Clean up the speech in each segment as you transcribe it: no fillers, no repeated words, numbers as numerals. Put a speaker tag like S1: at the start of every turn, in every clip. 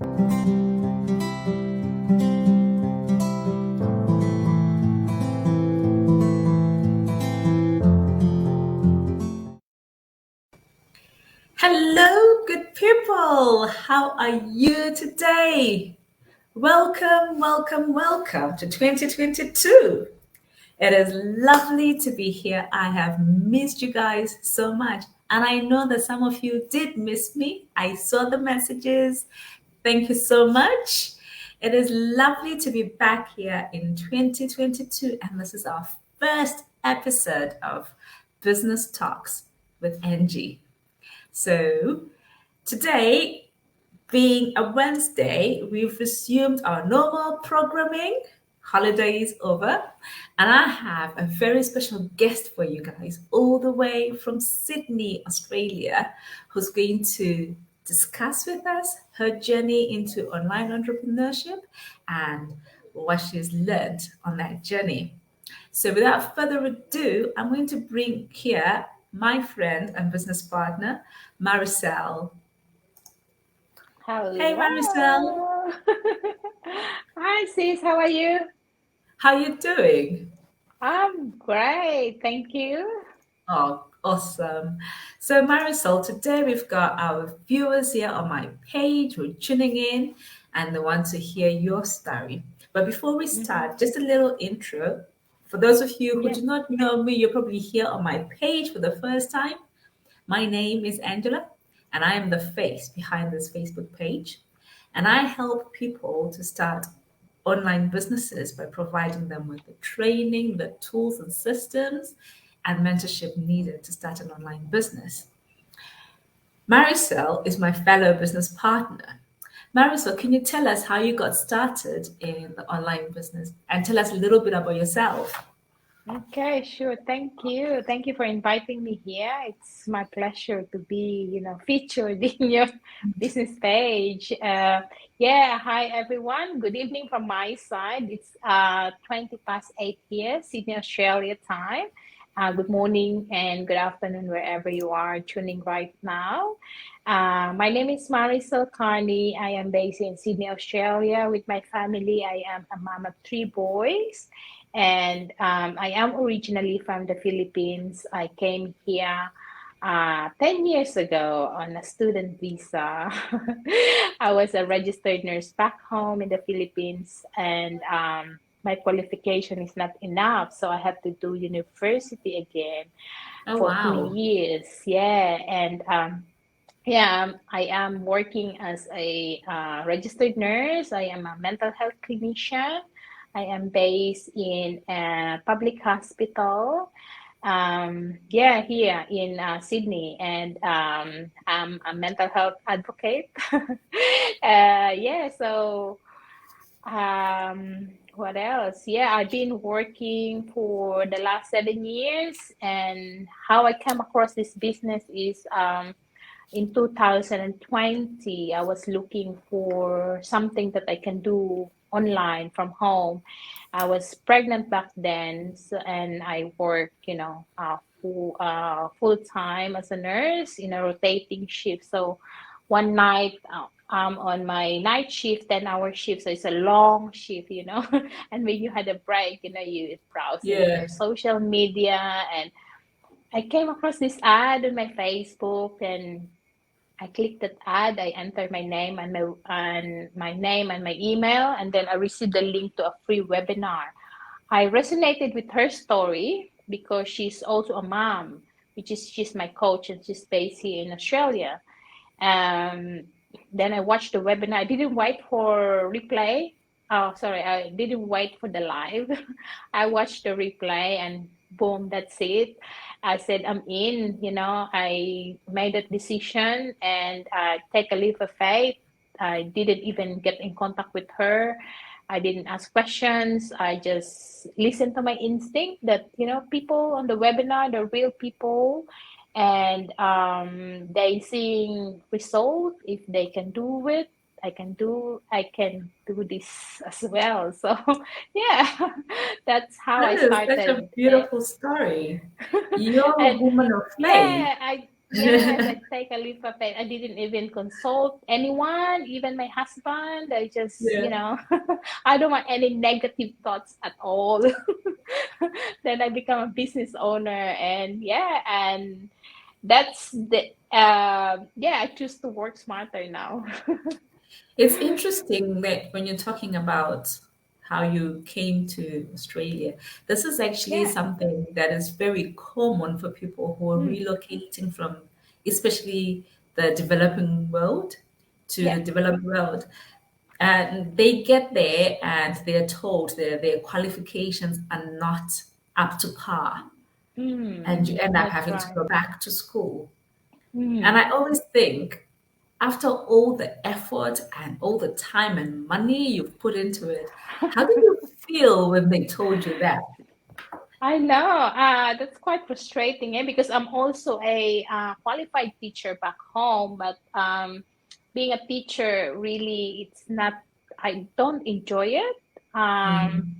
S1: Hello, good people. How are you today? Welcome, welcome, welcome to 2022. It is lovely to be here. I have missed you guys so much. And I know that some of you did miss me. I saw the messages. Thank you so much. It is lovely to be back here in 2022. And this is our first episode of Business Talks with Angy. So, today, being a Wednesday, we've resumed our normal programming. Holiday is over, and I have a very special guest for you guys, all the way from Sydney, Australia, who's going to discuss with us her journey into online entrepreneurship and what she's learned on that journey. So, without further ado, I'm going to bring here my friend and business partner, Maricel. Hey, Maricel,
S2: Hello. Hi, sis. How are you?
S1: how you doing?
S2: I'm great. Thank you.
S1: Oh, awesome. So, Marisol, today we've got our viewers here on my page who are tuning in and they want to hear your story. But before we
S2: Mhm.
S1: start, just a little intro. For those of you who
S2: Yeah.
S1: do not know me, you're probably here on my page for the first time. My name is Angela, and I am the face behind this Facebook page. And I help people to start online businesses by providing them with the training, the tools and systems, and mentorship needed to start an online business. Marisol is my fellow business partner. Marisol, can you tell us how you got started in the online business and tell us a little bit about yourself?
S2: Okay, sure. Thank you. Thank you for inviting me here. It's my pleasure to be, featured in your business page. Yeah, hi everyone. Good evening from my side. It's 20 past 8 here, Sydney, Australia time. Good morning and good afternoon wherever you are tuning right now. My name is Maricel Carney. I am based in Sydney, Australia with my family. I am a mom of three boys. And I am originally from the Philippines. I came here 10 years ago on a student visa. I was a registered nurse back home in the Philippines, and my qualification is not enough. So I have to do university again
S1: Oh,
S2: for two
S1: wow.
S2: years. Yeah. And yeah, I am working as a registered nurse. I am a mental health clinician. I am based in a public hospital. Yeah, here in Sydney, and I'm a mental health advocate. Yeah, so what else? Yeah, I've been working for the last 7 years, and how I came across this business is in 2020, I was looking for something that I can do online from home. I was pregnant back then, so, and I work, full time as a nurse in a rotating shift. So one night, I'm on my night shift, 10-hour shift, so it's a long shift, and when you had a break, you browsing in
S1: Yeah.
S2: your social media, and I came across this ad on my Facebook, and I clicked that ad. I entered my name and my email, and then I received the link to a free webinar. I resonated with her story because she's also a mom, which is she's my coach, and she's based here in Australia. Um, then I watched the webinar. I didn't wait for replay. Oh, sorry, I didn't wait for the live. I watched the replay, and boom, that's it. I said, I'm in, I made that decision, and take a leap of faith. I didn't even get in contact with her. I didn't ask questions. I just listened to my instinct that, people on the webinar, the real people, and they seeing result. If they can do it, I can do this as well. So yeah, that's how
S1: That
S2: I
S1: is such a
S2: started.
S1: beautiful story. You're a
S2: And
S1: woman of faith.
S2: yeah, Yes, I take a leap of faith. I didn't even consult anyone, even my husband. I just,
S1: Yeah.
S2: I don't want any negative thoughts at all. Then I become a business owner, and yeah, and that's the yeah, I choose to work smarter now.
S1: It's interesting that when you're talking about how you came to Australia, this is actually
S2: Yeah.
S1: something that is very common for people who are
S2: Mm,
S1: relocating from, especially the developing world to
S2: yeah.
S1: the developed world. And they get there and they're told that their qualifications are not up to par. And you end up
S2: That's
S1: having to
S2: right.
S1: go back to school. And
S2: Mm.
S1: I always think, after all the effort and all the time and money you've put into it, how did you feel when they told you that?
S2: I know. That's quite frustrating, because I'm also a qualified teacher back home, but being a teacher really, it's not. I don't enjoy it, um,
S1: Mm,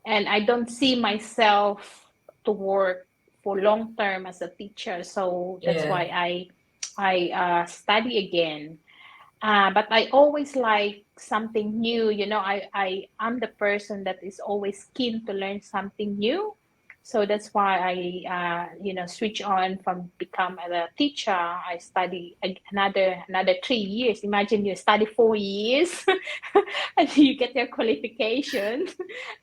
S2: and I don't see myself to work for long term as a teacher. So that's
S1: yeah,
S2: why I study again. But I always like something new. I am the person that is always keen to learn something new. So that's why I switch on from become a teacher. I study another 3 years. Imagine you study 4 years and you get your qualification,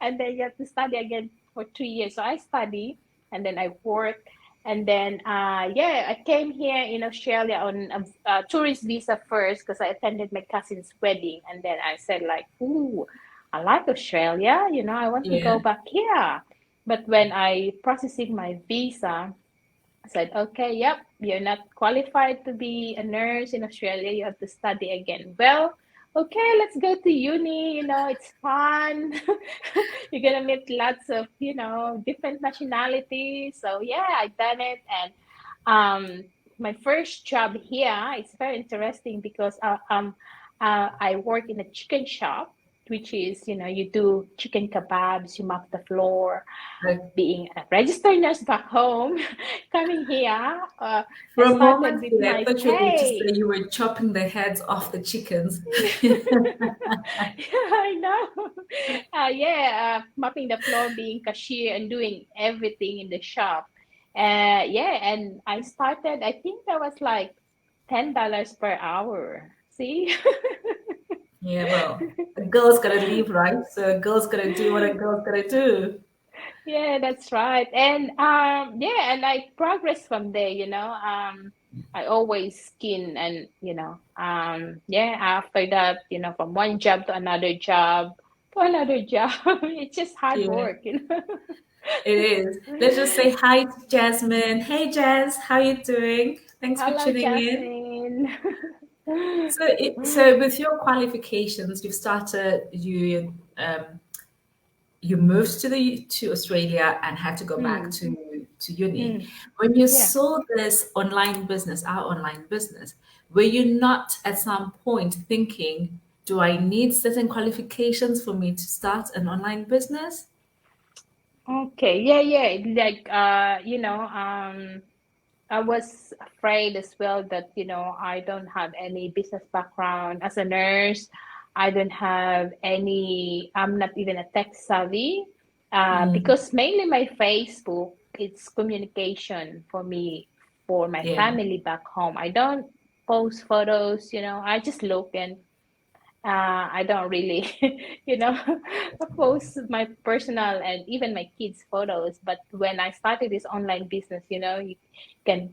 S2: and then you have to study again for 3 years. So I study and then I work, and then, yeah, I came here in Australia on a tourist visa first because I attended my cousin's wedding. And then I said, like, ooh, I like Australia. I want to go
S1: yeah.
S2: back here. But when I processing my visa, I said, okay, yep, you're not qualified to be a nurse in Australia. You have to study again. Well, okay, let's go to uni. It's fun. You're gonna meet lots of, different nationalities. So yeah, I done it. And my first job here, it's very interesting because I work in a chicken shop, which is, you do chicken kebabs, you mop the floor,
S1: Like,
S2: being a registered nurse back home. Coming here, I
S1: for a
S2: started
S1: moment
S2: with
S1: there, I
S2: my
S1: thought you were going to say
S2: pay.
S1: you were chopping the heads off the chickens.
S2: Yeah, I know. Mopping the floor, being cashier, and doing everything in the shop. Yeah, and I started. I think that was like $10 per hour. See?
S1: Yeah, well, a girl's gotta leave, right? So a girl's gotta do what a girl's gotta do.
S2: Yeah, that's right. And yeah, and I progress from there, I always skin, and yeah, after that, from one job to another job to another job. It's just hard
S1: Yeah,
S2: work.
S1: it is. Let's just say hi to Jasmine. Hey, Jazz, how you doing? Thanks for
S2: Hello,
S1: tuning in.
S2: Jasmine.
S1: So with your qualifications, you've started you moved to Australia and had to go back
S2: Mm,
S1: to uni.
S2: mm,
S1: When you
S2: yeah.
S1: saw this online business, our online business, were you not at some point thinking, do I need certain qualifications for me to start an online business?
S2: Okay. Yeah, yeah. Like I was afraid as well that, I don't have any business background as a nurse. I don't have any, I'm not even a tech savvy,
S1: Mm,
S2: because mainly my Facebook, it's communication for me, for my
S1: yeah,
S2: family back home. I don't post photos, I just look, and I don't really, post my personal and even my kids' photos. But when I started this online business, you can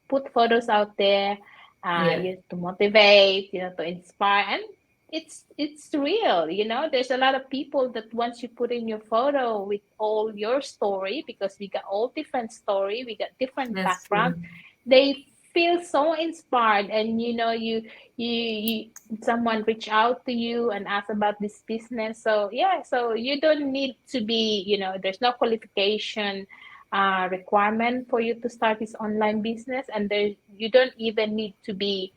S2: put photos out there,
S1: yeah,
S2: to motivate, to inspire, and it's real. There's a lot of people that once you put in your photo with all your story, because we got all different story, we got different
S1: that's
S2: background,
S1: true.
S2: they feel so inspired, and you someone reach out to you and ask about this business. So yeah, so you don't need to be, there's no qualification requirement for you to start this online business, and there you don't even need to be,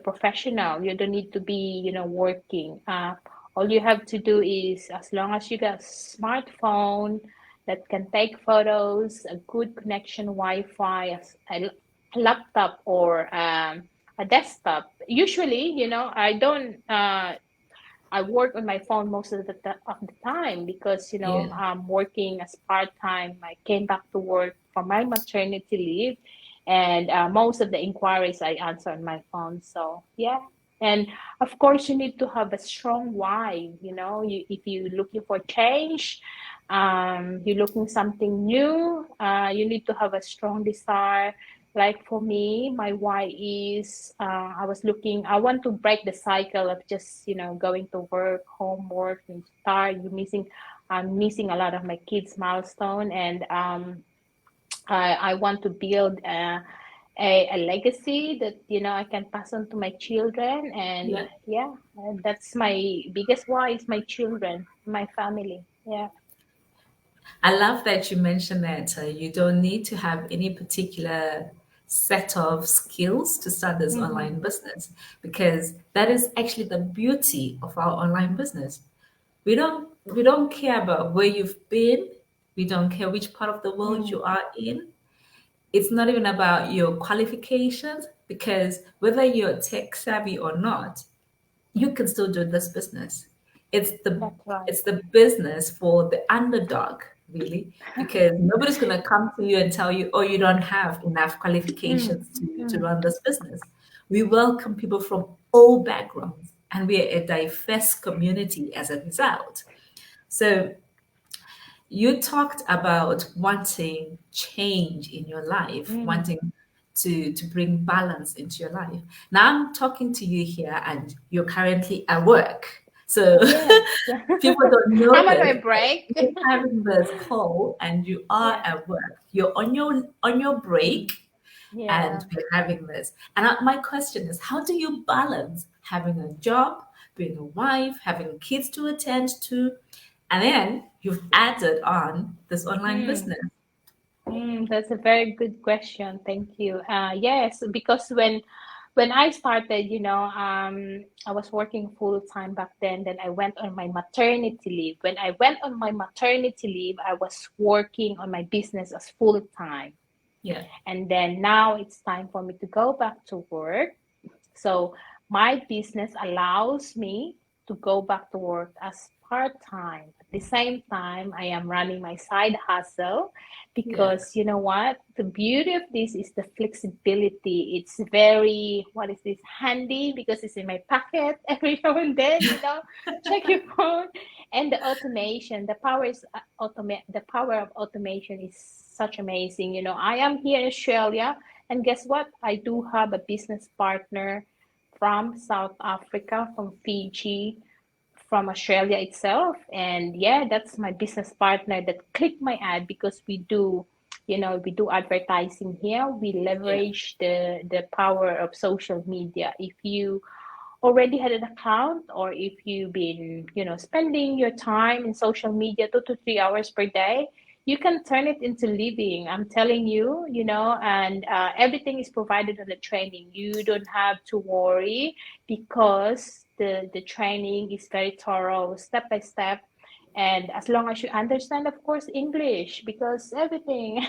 S2: professional. You don't need to be, working. All you have to do is, as long as you got a smartphone that can take photos, a good connection, Wi-Fi, laptop or a desktop. Usually, I don't. I work on my phone most of the time because
S1: Yeah.
S2: I'm working as part time. I came back to work from my maternity leave, and most of the inquiries I answer on my phone. So yeah, and of course you need to have a strong why. If you're looking for change, you're looking something new. You need to have a strong desire. Like for me, my why is I want to break the cycle of just, going to work, homework, and start. I'm missing a lot of my kids' milestone, and I want to build a legacy that, I can pass on to my children. And
S1: Yeah.
S2: yeah, that's my biggest why is my children, my family. Yeah.
S1: I love that you mentioned that you don't need to have any particular set of skills to start this
S2: Mm-hmm.
S1: online business, because that is actually the beauty of our online business. We don't care about where you've been. We don't care which part of the world
S2: Mm,
S1: you are in. It's not even about your qualifications, because whether you're tech savvy or not, you can still do this business. It's the
S2: that's right.
S1: it's the business for the underdog, really, because nobody's gonna come to you and tell you, oh, you don't have enough
S2: Mm,
S1: qualifications to
S2: mm,
S1: run this business. We welcome people from all backgrounds, and we are a diverse community as a result. So you talked about wanting change in your life,
S2: mm.
S1: wanting to bring balance into your life. Now I'm talking to you here, and you're currently at work. So
S2: Yes.
S1: people don't know
S2: I'm on my
S1: this, but
S2: break.
S1: you're having this call and you are
S2: Yeah.
S1: at work. You're on your break,
S2: Mm,
S1: and
S2: yeah.
S1: we're having this. And my question is, how do you balance having a job, being a wife, having kids to attend to, and then you've added on this online
S2: Mm,
S1: business?
S2: that's a very good question. Thank you. Yes, because when I started, I was working full time back then. Then I went on my maternity leave. When I went on my maternity leave, I was working on my business as full time.
S1: Yeah,
S2: And then now it's time for me to go back to work. So my business allows me to go back to work as part time. At the same time, I am running my side hustle
S1: yeah.
S2: because you know what? The beauty of this is the flexibility. It's very, what is this, handy because it's in my pocket every now and then, check your phone. And the automation, the power of automation is such amazing. I am here in Australia, and guess what? I do have a business partner from South Africa, from Fiji, from Australia itself. And yeah, that's my business partner that clicked my ad because we do advertising here. We
S1: Yeah.
S2: leverage the power of social media. If you already had an account, or if you've been spending your time in social media 2 to 3 hours per day, you can turn it into living. I'm telling you, and everything is provided on the training. You don't have to worry because the training is very thorough, step by step. And as long as you understand, of course, English, because everything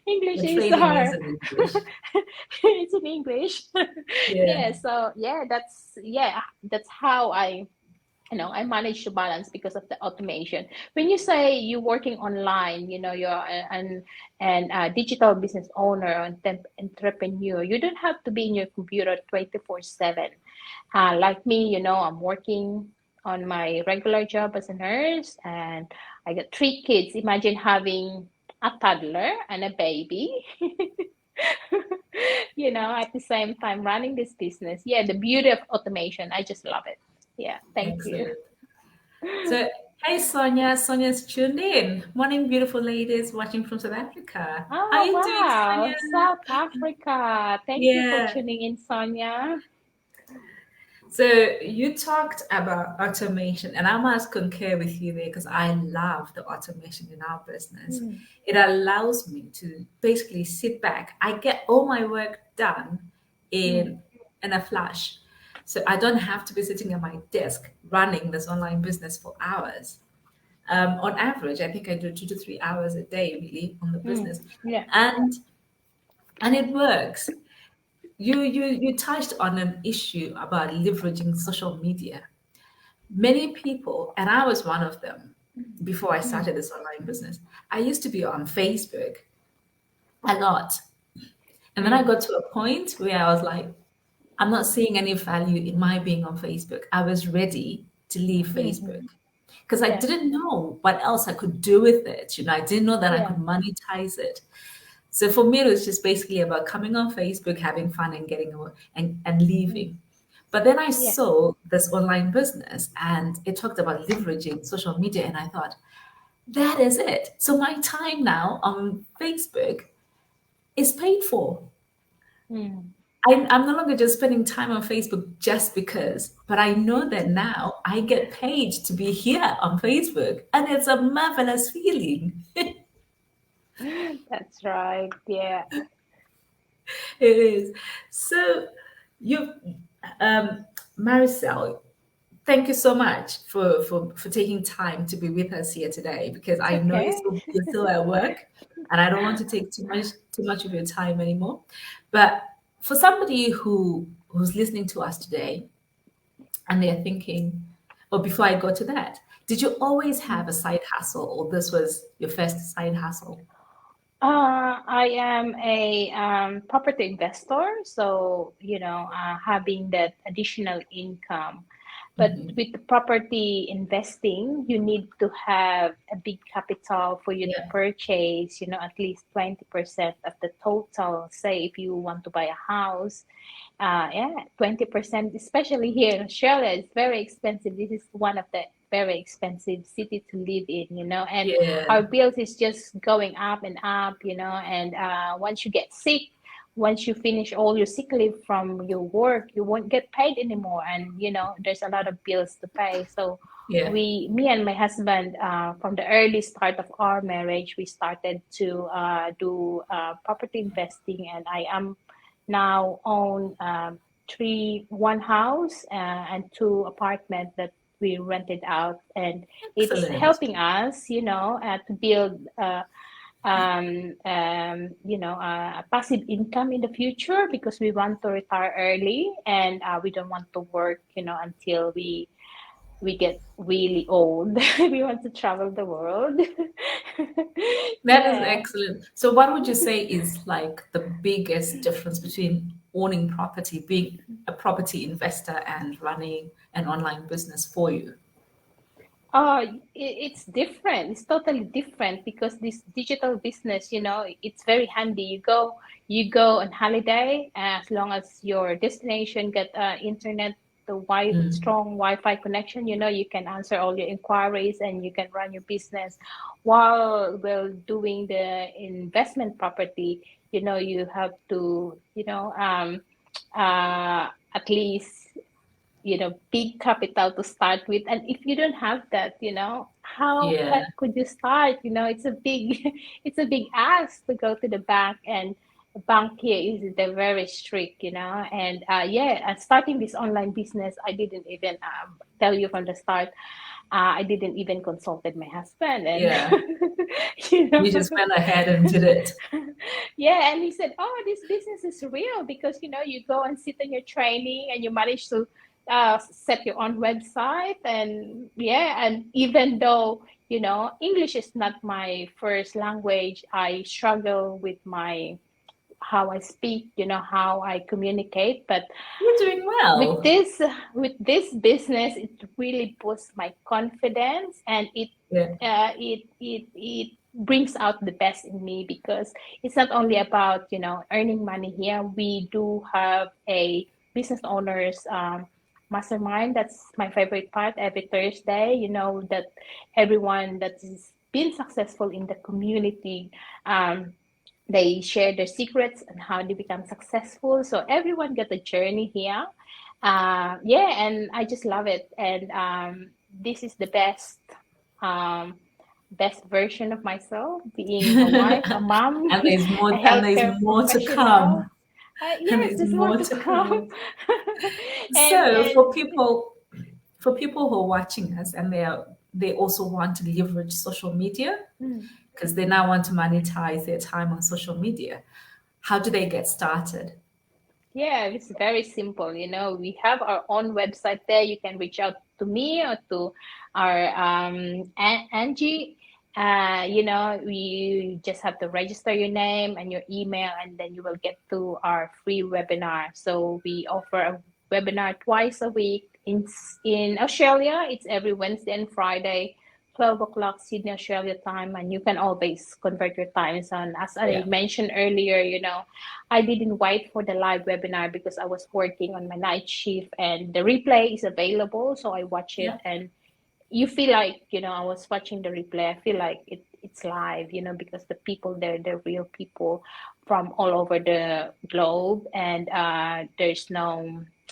S2: English
S1: The
S2: is
S1: training is
S2: our
S1: in English.
S2: it's in English.
S1: Yeah,
S2: Yeah, so that's how I manage to balance because of the automation. When you say you're working online, you're an digital business owner and entrepreneur, you don't have to be in your computer 24/7. Like me, I'm working on my regular job as a nurse, and I got 3 kids. Imagine having a toddler and a baby. At the same time running this business. Yeah, the beauty of automation. I just love it. Yeah, thank you.
S1: excellent. So, hey Sonia, Sonia's tuned in. Morning, beautiful ladies watching from South Africa. How are
S2: Oh,
S1: you doing,
S2: wow.
S1: Sonia?
S2: South Africa. Thank you for
S1: Yeah.
S2: tuning in, Sonia.
S1: So you talked about automation, and I must concur with you there, because I love the automation in our business.
S2: Mm,
S1: It allows me to basically sit back. I get all my work done
S2: mm,
S1: in a flash. So I don't have to be sitting at my desk running this online business for hours. On average, I think I do 2 to 3 hours a day really on the
S2: mm.
S1: business.
S2: Yeah.
S1: And and it works. You touched on an issue about leveraging social media. Many people, and I was one of them before I
S2: Mm,
S1: started this online business, I used to be on Facebook a lot. And then I
S2: mm,
S1: got to a point where I was like, I'm not seeing any value in my being on Facebook. I was ready to leave
S2: mm.
S1: Facebook because I
S2: Yeah,
S1: didn't know what else I could do with it. I didn't know that I
S2: yeah.
S1: could monetize it. So for me, it was just basically about coming on Facebook, having fun, and getting away and
S2: Mm,
S1: leaving. But then I
S2: yeah.
S1: saw this online business and it talked about leveraging social media, and I thought, that is it. So my time now on Facebook is paid for.
S2: Mm.
S1: I'm no longer just spending time on Facebook just because, but I know that now I get paid to be here on Facebook, and it's a marvelous feeling.
S2: That's right. Yeah.
S1: It is. So, you, um, Maricel, thank you so much for taking time to be with us here today because
S2: It's
S1: I know
S2: okay.
S1: you're still at work, and I don't want to take too much of your time anymore. But for somebody who's listening to us today and they're thinking, or before I go to that, did you always have a side hustle, or this was your first side hustle?
S2: I am a property investor, so having that additional income. But
S1: Hmm.
S2: with the property investing, you need to have a big capital for you to
S1: Yeah,
S2: purchase, at least 20% of the total. Say if you want to buy a house, yeah, 20%, especially here in Australia, it's very expensive. This is one of the very expensive city to live in, and
S1: yeah,
S2: our bills is just going up and up, and once you get sick, once you finish all your sick leave from your work, you won't get paid anymore. And, there's a lot of bills to pay. So
S1: yeah.
S2: me and my husband, from the early start of our marriage, we started to do property investing, and I am now own one house and two apartments that we rented out, and it's
S1: Excellent.
S2: helping us, to build a passive income in the future because we want to retire early, and we don't want to work, until we get really old. We want to travel the world.
S1: That is
S2: Yeah.
S1: excellent. So, what would you say is like the biggest difference between owning property, being a property investor, and running an online business for you?
S2: It's different. It's totally different because this digital business, it's very handy. You go on holiday as long as your destination get internet, the
S1: Mm,
S2: strong Wi-Fi connection. You can answer all your inquiries and you can run your business. While doing the investment property, you have to, at least big capital to start with, and if you don't have that, how
S1: yeah,
S2: could you start? It's a big it's a big ask to go to the bank, and the bank here is they're very strict, and yeah, and starting this online business, I didn't even tell you from the start, I didn't even consulted my husband, and
S1: yeah.
S2: you know
S1: You just went ahead and did it.
S2: yeah, and he said, "Oh, this business is real because you go and sit in your training and you manage to set your own website." And yeah, and even though English is not my first language, I struggle with my how I speak, how I communicate. But
S1: You're doing
S2: with
S1: well.
S2: this business, it really boosts my confidence, and
S1: Yeah,
S2: it brings out the best in me because it's not only about earning money here. We do have a business owners mastermind. That's my favorite part every Thursday. That everyone that is been successful in the community, they share their secrets and how they become successful. So everyone get a journey here. Yeah, and I just love it. And this is the um, best version of myself, being a wife, a mom, a
S1: and there's
S2: healthcare
S1: more to
S2: professional.
S1: come. And
S2: Yes,
S1: there's
S2: there's more
S1: more
S2: to
S1: to
S2: come.
S1: come.
S2: and
S1: So
S2: and
S1: for people who are watching us and they also want to leverage social media
S2: mm,
S1: because they now want to monetize their time on social media. How do they get started?
S2: Yeah, it's very simple. We have our own website there. You can reach out to me or to our Angie. We just have to register your name and your email, and then you will get to our free webinar. So we offer a webinar twice a week. In Australia, it's every Wednesday and Friday, 12 o'clock Sydney, Australia time, and you can always convert your times on. As I
S1: Yeah,
S2: mentioned earlier, I didn't wait for the live webinar because I was working on my night shift and the replay is available. So I watch it
S1: yeah,
S2: and you feel like, I was watching the replay. I feel like it's live, because the people there, they're real people from all over the globe. And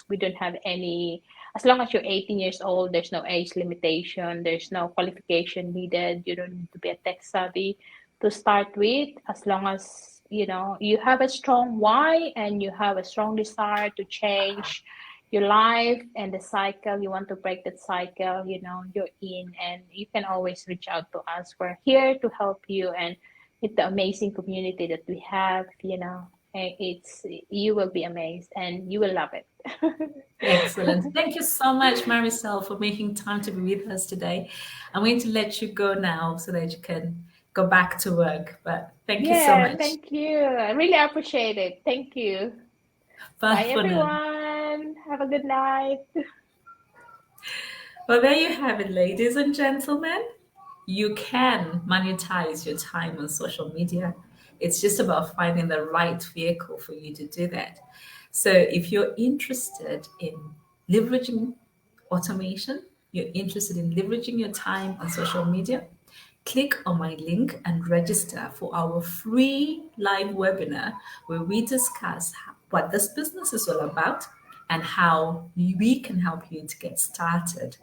S2: we don't have any, as long as you're 18 years old, there's no age limitation, there's no qualification needed. You don't need to be a tech savvy to start with, as long as you have a strong why and you have a strong desire to change your life and the cycle. You want to break that cycle, you're in, and you can always reach out to us. We're here to help you, and with the amazing community that we have, it's you will be amazed and you will love it.
S1: excellent. Thank you so much, Maricel, for making time to be with us today. I'm going to let you go now so that you can go back to work. But thank you so
S2: Yeah,
S1: much.
S2: thank you. I really appreciate it. Thank you.
S1: Bye
S2: Bye,
S1: for now.
S2: everyone. Have a good night.
S1: Well, there you have it, ladies and gentlemen. You can monetize your time on social media. It's just about finding the right vehicle for you to do that. So, if you're interested in leveraging automation, you're interested in leveraging your time on social media, click on my link and register for our free live webinar where we discuss what this business is all about and how we can help you to get started.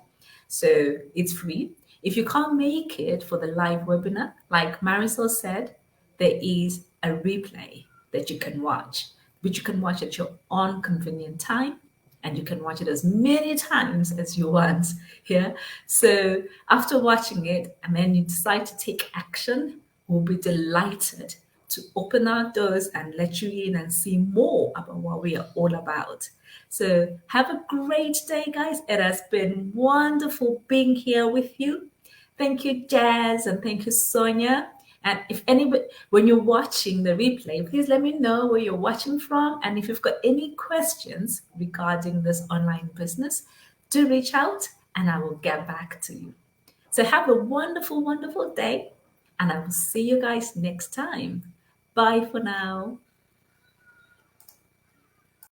S1: So it's free. If you can't make it for the live webinar, like Marisol said, there is a replay that you can watch, which you can watch at your own convenient time, and you can watch it as many times as you want. Yeah. So after watching it, and then you decide to take action, we'll be delighted to open our doors and let you in and see more about what we are all about. So have a great day, guys. It has been wonderful being here with you. Thank you, Jazz, and thank you, Sonia. And if anybody, when you're watching the replay, please let me know where you're watching from. And if you've got any questions regarding this online business, do reach out and I will get back to you. So have a wonderful, wonderful day. And I will see you guys next time. Bye for now.